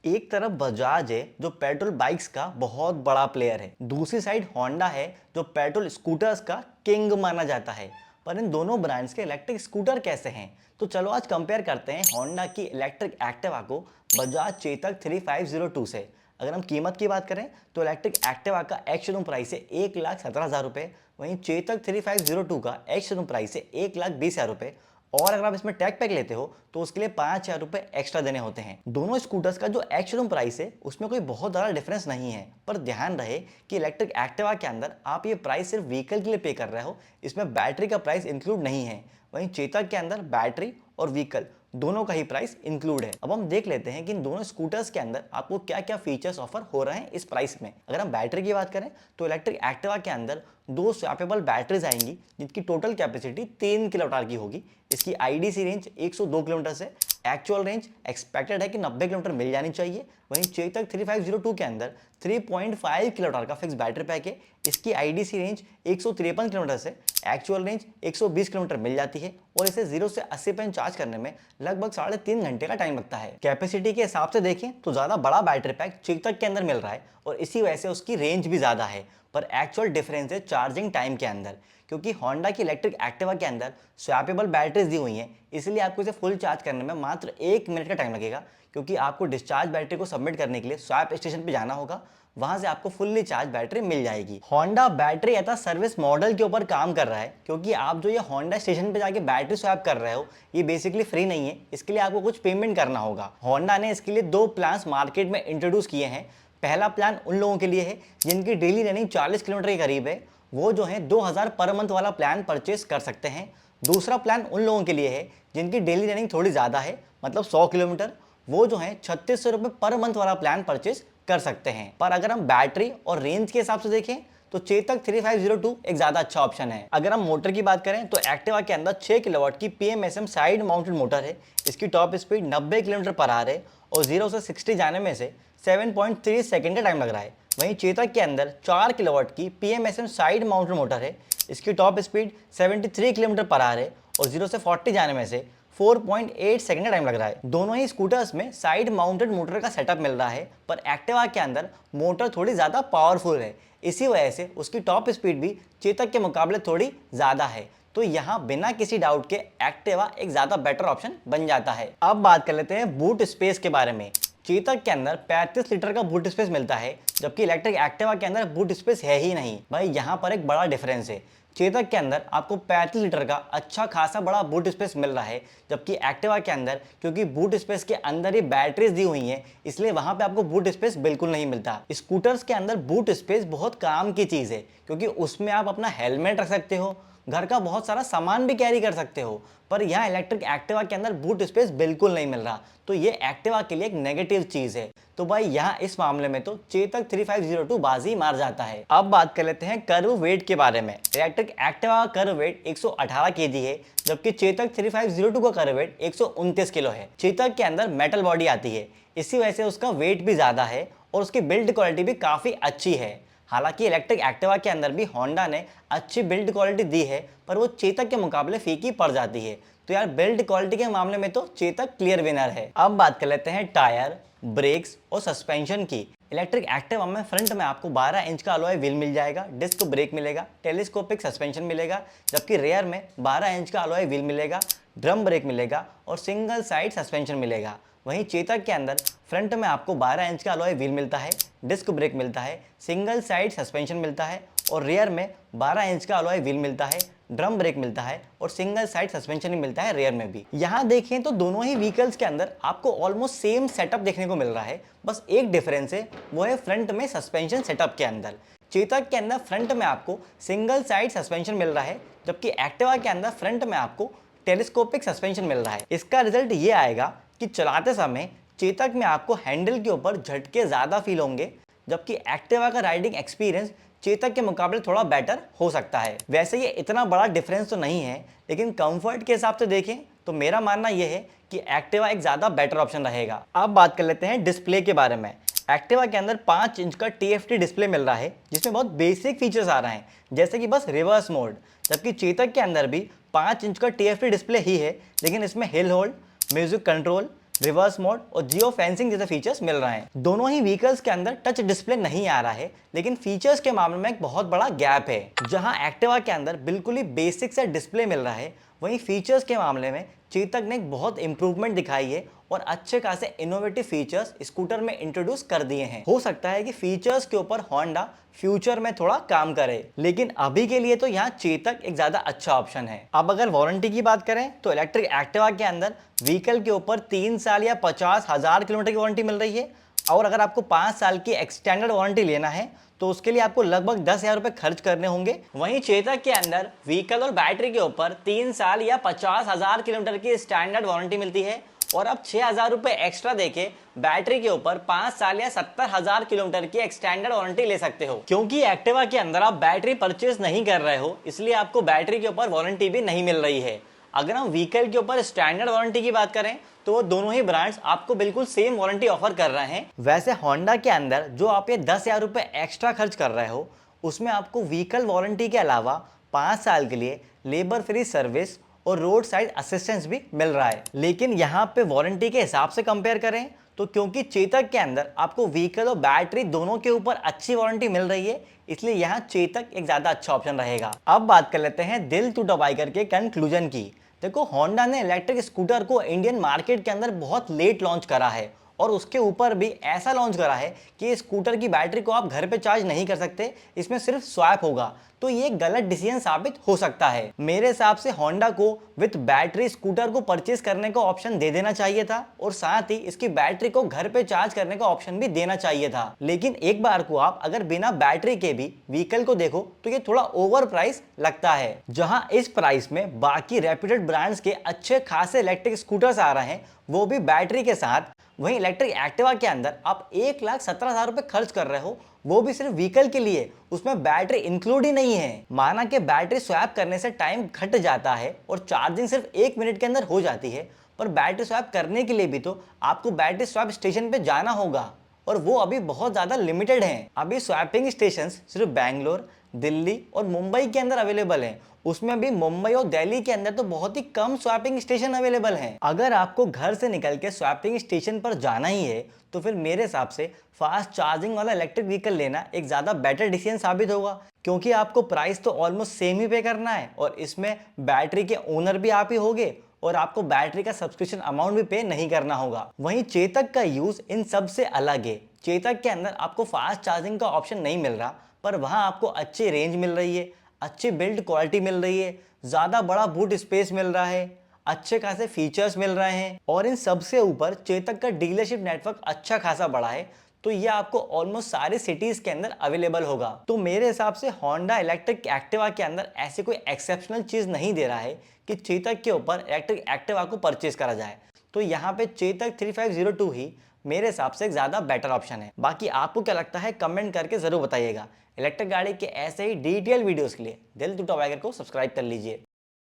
एक तरफ बजाज है जो पेट्रोल बाइक्स का बहुत बड़ा प्लेयर है, दूसरी साइड होंडा है जो पेट्रोल स्कूटर्स का किंग माना जाता है। पर इन दोनों ब्रांड्स के इलेक्ट्रिक स्कूटर कैसे हैं? तो चलो आज कंपेयर करते हैं होंडा की इलेक्ट्रिक एक्टिवा को बजाज चेतक 3502 से। अगर हम कीमत की बात करें तो इलेक्ट्रिक एक्टिवा का एक्स शोरूम प्राइस है 1,17,000 रुपये, वहीं चेतक 3502 का एक्स शोरूम प्राइस है 1,20,000 रुपये। और अगर आप इसमें टैग पैक लेते हो तो उसके लिए 5,000 रुपये एक्स्ट्रा देने होते हैं। दोनों स्कूटर्स का जो एक्स शोरूम प्राइस है उसमें कोई बहुत ज़्यादा डिफरेंस नहीं है, पर ध्यान रहे कि इलेक्ट्रिक एक्टिवा के अंदर आप ये प्राइस सिर्फ व्हीकल के लिए पे कर रहे हो, इसमें बैटरी का प्राइस इंक्लूड नहीं है। वहीं चेतक के अंदर बैटरी और व्हीकल दोनों का ही प्राइस इंक्लूड है। अब हम देख लेते हैं कि इन दोनों स्कूटर्स के अंदर आपको क्या क्या फीचर्स ऑफर हो रहे हैं इस प्राइस में। अगर हम बैटरी की बात करें तो इलेक्ट्रिक एक्टिवा के अंदर दो स्वैपेबल बैटरीज आएंगी जिनकी टोटल कैपेसिटी 3 किलोवाट की होगी। इसकी आईडीसी रेंज 102 किलोमीटर से एक्चुअल रेंज एक्सपेक्टेड है कि 90 किलोमीटर मिल जानी चाहिए। वहीं चेतक 3502 के अंदर 3.5 किलोवाट का फिक्स बैटरी पैक है। इसकी आईडीसी रेंज 153 किलोमीटर से एक्चुअल रेंज 120 किलोमीटर मिल जाती है और इसे 0 से 80% चार्ज करने में लगभग 3.5 घंटे का टाइम लगता है। कैपेसिटी के हिसाब से देखें तो ज़्यादा बड़ा बैटरी पैक चेतक के अंदर मिल रहा है और इसी वजह से उसकी रेंज भी ज़्यादा है। पर एक्चुअल डिफरेंस है चार्जिंग टाइम के अंदर, क्योंकि होंडा की इलेक्ट्रिक एक्टिवा के अंदर स्वैपेबल बैटरीज दी हुई हैं, इसलिए आपको इसे फुल चार्ज करने में मात्र 1 मिनट का टाइम लगेगा, क्योंकि आपको डिस्चार्ज बैटरी को सबमिट करने के लिए स्वैप स्टेशन पे जाना होगा, वहां से आपको फुल्ली चार्ज बैटरी मिल जाएगी। Honda battery at service model के ऊपर काम कर रहा है, क्योंकि आप जो ये होंडा स्टेशन पे जाके बैटरी स्वैप कर रहे हो ये बेसिकली फ्री नहीं है, इसके लिए आपको कुछ पेमेंट करना होगा। होंडा ने इसके लिए 2 प्लान्स मार्केट में इंट्रोड्यूस किए हैं। पहला प्लान उन लोगों के लिए है जिनकी डेली रनिंग 40 किलोमीटर के करीब है, वो जो है 2,000 पर मंथ वाला प्लान परचेस कर सकते हैं। दूसरा प्लान उन लोगों के लिए है जिनकी डेली रनिंग थोड़ी ज़्यादा है, मतलब 100 किलोमीटर, वो जो है 3600 रुपये पर मंथ वाला प्लान परचेस कर सकते हैं। पर अगर हम बैटरी और रेंज के हिसाब से देखें तो चेतक 3502 एक ज़्यादा अच्छा ऑप्शन है। अगर हम मोटर की बात करें तो एक्टिवा के अंदर 6 किलोवाट की पीएमएसएम साइड माउंटेड मोटर है। इसकी top speed 90 kilometre per hour है और 0 से 60 जाने में से 7.3 सेकंड का टाइम लग रहा है। वहीं चेतक के अंदर 4 किलोवाट की पीएमएसएम साइड माउंटेड मोटर है। इसकी top speed 73 kilometre per hour है और 0 से 40 जाने में से 4.8 सेकंड का टाइम लग रहा है। दोनों ही स्कूटर्स में साइड माउंटेड मोटर का सेटअप मिल रहा है, पर एक्टिवा के अंदर मोटर थोड़ी ज़्यादा पावरफुल है, इसी वजह से उसकी टॉप स्पीड भी चेतक के मुकाबले थोड़ी ज़्यादा है। तो यहाँ बिना किसी डाउट के एक्टिवा एक ज़्यादा बेटर ऑप्शन बन जाता है। अब बात कर लेते हैं बूट स्पेस के बारे में। चेतक के अंदर 35 लीटर का बूट स्पेस मिलता है, जबकि इलेक्ट्रिक एक्टिवा के अंदर बूट स्पेस है ही नहीं। भाई यहाँ पर एक बड़ा डिफरेंस है। चेतक के अंदर आपको 35 लीटर का अच्छा खासा बड़ा बूट स्पेस मिल रहा है, जबकि एक्टिवा के अंदर क्योंकि बूट स्पेस के अंदर ही बैटरीज दी हुई हैं, इसलिए वहां पे आपको बूट स्पेस बिल्कुल नहीं मिलता। स्कूटर्स के अंदर बूट स्पेस बहुत काम की चीज़ है, क्योंकि उसमें आप अपना हेलमेट रख सकते हो, घर का बहुत सारा सामान भी कैरी कर सकते हो। पर यहाँ इलेक्ट्रिक एक्टिवा के अंदर बूट स्पेस बिल्कुल नहीं मिल रहा, तो ये एक्टिवा के लिए एक नेगेटिव चीज़ है। तो भाई यहाँ इस मामले में तो चेतक 3502 बाजी मार जाता है। अब बात कर लेते हैं कर्व वेट के बारे में। इलेक्ट्रिक एक्टिवा का कर्व वेट 118 केजी है, जबकि चेतक 3502 का कर्व वेट 129 किलो है। चेतक के अंदर मेटल बॉडी आती है, इसी वजह से उसका वेट भी ज़्यादा है और उसकी बिल्ड क्वालिटी भी काफ़ी अच्छी है। हालांकि इलेक्ट्रिक एक्टिवा के अंदर भी होंडा ने अच्छी बिल्ड क्वालिटी दी है, पर वो चेतक के मुकाबले फीकी पड़ जाती है। तो यार बिल्ड क्वालिटी के मामले में तो चेतक क्लियर विनर है। अब बात कर लेते हैं टायर, ब्रेक्स और सस्पेंशन की। इलेक्ट्रिक एक्टिवा में फ्रंट में आपको 12 इंच का अलॉय व्हील मिल जाएगा, डिस्क ब्रेक मिलेगा, टेलीस्कोपिक सस्पेंशन मिलेगा, जबकि रेयर में 12 इंच का अलॉय व्हील मिलेगा, ड्रम ब्रेक मिलेगा और सिंगल साइड सस्पेंशन मिलेगा। वहीं चेतक के अंदर फ्रंट में आपको 12 इंच का अलॉय व्हील मिलता है, डिस्क ब्रेक मिलता है, सिंगल साइड सस्पेंशन मिलता है और रियर में 12 इंच का अलॉय व्हील मिलता है, ड्रम ब्रेक मिलता है और सिंगल साइड सस्पेंशन ही मिलता है रियर में भी। यहाँ देखें तो दोनों ही व्हीकल्स के अंदर आपको ऑलमोस्ट सेम सेटअप देखने को मिल रहा है, बस एक डिफरेंस है, वो है फ्रंट में सस्पेंशन सेटअप के अंदर। चेतक के अंदर फ्रंट में आपको सिंगल साइड सस्पेंशन मिल रहा है, जबकि एक्टिवा के अंदर फ्रंट में आपको टेलीस्कोपिक सस्पेंशन मिल रहा है। इसका रिजल्ट ये आएगा कि चलाते समय चेतक में आपको हैंडल के ऊपर झटके ज़्यादा फील होंगे, जबकि एक्टिवा का राइडिंग एक्सपीरियंस चेतक के मुकाबले थोड़ा बेटर हो सकता है। वैसे ये इतना बड़ा डिफरेंस तो नहीं है, लेकिन कंफर्ट के हिसाब से देखें तो मेरा मानना यह है कि एक्टिवा एक ज़्यादा बेटर ऑप्शन रहेगा। अब बात कर लेते हैं डिस्प्ले के बारे में। एक्टिवा के अंदर 5 इंच का TFT डिस्प्ले मिल रहा है, जिसमें बहुत बेसिक फीचर्स आ रहे हैं, जैसे कि बस रिवर्स मोड। जबकि चेतक के अंदर भी 5 इंच का TFT डिस्प्ले ही है, लेकिन इसमें hill hold, music control, reverse mode और जियो फेंसिंग जैसे फीचर्स मिल रहे हैं। दोनों ही व्हीकल्स के अंदर टच डिस्प्ले नहीं आ रहा है, लेकिन फीचर्स के मामले में एक बहुत बड़ा गैप है। जहां एक्टिवा के अंदर बिल्कुल ही बेसिक सा डिस्प्ले मिल रहा है, वहीं फीचर्स के मामले में चेतक ने एक बहुत इंप्रूवमेंट दिखाई है और अच्छे खासे इनोवेटिव फीचर्स स्कूटर में इंट्रोड्यूस कर दिए हैं। हो सकता है कि फीचर्स के ऊपर होंडा फ्यूचर में थोड़ा काम करे, लेकिन अभी के लिए तो यहाँ चेतक एक ज्यादा अच्छा ऑप्शन है। अब अगर वारंटी की बात करें तो इलेक्ट्रिक एक्टिवा के अंदर व्हीकल के ऊपर 3 साल या 50,000 किलोमीटर की वारंटी मिल रही है, और अगर आपको 5 साल की एक्सटेंडेड वारंटी लेना है तो उसके लिए आपको लगभग 10,000 रुपए खर्च करने होंगे। वहीं चेतक के अंदर व्हीकल और बैटरी के ऊपर 3 साल या 50,000 किलोमीटर की स्टैंडर्ड वारंटी मिलती है, और अब 6,000 रुपए एक्स्ट्रा देके बैटरी के ऊपर 5 साल या 70,000 किलोमीटर की एक्सटेंडेड वारंटी ले सकते हो। क्योंकि एक्टिवा के अंदर आप बैटरी परचेज नहीं कर रहे हो, इसलिए आपको बैटरी के ऊपर वारंटी भी नहीं मिल रही है। अगर हम व्हीकल के ऊपर स्टैंडर्ड वारंटी की बात करें तो दोनों ही ब्रांड्स आपको बिल्कुल सेम वारंटी ऑफर कर रहे हैं। वैसे होंडा के अंदर जो आप ये 10,000 रुपए एक्स्ट्रा खर्च कर रहे हो, उसमें आपको व्हीकल वारंटी के अलावा 5 साल के लिए लेबर फ्री सर्विस और रोड साइड असिस्टेंस भी मिल रहा है। लेकिन यहाँ पे वारंटी के हिसाब से कंपेयर करें तो क्योंकि चेतक के अंदर आपको व्हीकल और बैटरी दोनों के ऊपर अच्छी वारंटी मिल रही है, इसलिए यहाँ चेतक एक ज्यादा अच्छा ऑप्शन रहेगा। अब बात कर लेते हैं दिल टूटा बाइकर के कंक्लूजन की। देखो, होंडा ने इलेक्ट्रिक स्कूटर को इंडियन मार्केट के अंदर बहुत लेट लॉन्च करा है, और उसके ऊपर भी ऐसा लॉन्च करा है कि स्कूटर की बैटरी को आप घर पे चार्ज नहीं कर सकते, इसमें सिर्फ स्वैप होगा। तो ये गलत डिसीजन साबित हो सकता है। मेरे हिसाब से होंडा को विद बैटरी स्कूटर को परचेज करने का ऑप्शन दे देना चाहिए था, और साथ ही इसकी बैटरी को घर पे चार्ज करने का ऑप्शन भी देना चाहिए था। लेकिन एक बार को आप अगर बिना बैटरी के भी व्हीकल को देखो तो ये थोड़ा ओवर प्राइस लगता है। जहां इस प्राइस में बाकी रेप्यूटेड ब्रांड्स के अच्छे खासे इलेक्ट्रिक स्कूटर्स आ रहे हैं, वो भी बैटरी के साथ, वहीं इलेक्ट्रिक एक्टिवा के अंदर आप 1,17,000 रुपए खर्च कर रहे हो, वो भी सिर्फ व्हीकल के लिए, उसमें बैटरी इंक्लूड ही नहीं है। माना कि बैटरी स्वैप करने से टाइम घट जाता है और चार्जिंग सिर्फ 1 मिनट के अंदर हो जाती है, पर बैटरी स्वैप करने के लिए भी तो आपको बैटरी स्वैप स्टेशन पे जाना होगा, और वो अभी बहुत ज्यादा लिमिटेड हैं। अभी स्वैपिंग स्टेशन सिर्फ बैंगलोर, दिल्ली और मुंबई के अंदर अवेलेबल हैं। उसमें भी मुंबई और दिल्ली के अंदर तो बहुत ही कम स्वैपिंग स्टेशन अवेलेबल हैं। अगर आपको घर से निकल के स्वैपिंग स्टेशन पर जाना ही है तो फिर मेरे हिसाब से फास्ट चार्जिंग वाला इलेक्ट्रिक व्हीकल लेना एक ज्यादा बेटर डिसीजन साबित होगा, क्योंकि आपको प्राइस तो ऑलमोस्ट सेम ही पे करना है, और इसमें बैटरी के ओनर भी आप ही होगे, और आपको बैटरी का सब्सक्रिप्शन अमाउंट भी पे नहीं करना होगा। वहीं चेतक का यूज इन सब से अलग है। चेतक के अंदर आपको फास्ट चार्जिंग का ऑप्शन नहीं मिल रहा, पर वहां आपको अच्छी रेंज मिल रही है, अच्छी बिल्ड क्वालिटी मिल रही है, ज्यादा बड़ा बूट स्पेस मिल रहा है, अच्छे खासे फीचर्स मिल रहे हैं, और इन सबसे ऊपर चेतक का डीलरशिप नेटवर्क अच्छा खासा बड़ा है, तो ये आपको ऑलमोस्ट सारे सिटीज के अंदर अवेलेबल होगा। तो मेरे हिसाब से होंडा इलेक्ट्रिक एक्टिवा के अंदर ऐसी कोई एक्सेप्शनल चीज नहीं दे रहा है कि चेतक के ऊपर इलेक्ट्रिक एक्टिवा को परचेज करा जाए। तो यहाँ पे चेतक 3502 ही मेरे हिसाब से एक ज्यादा बेटर ऑप्शन है। बाकी आपको क्या लगता है कमेंट करके जरूर बताइएगा। इलेक्ट्रिक गाड़ी के ऐसे ही डिटेल वीडियोस के लिए दिल टूटा बाइकर को सब्सक्राइब कर लीजिए।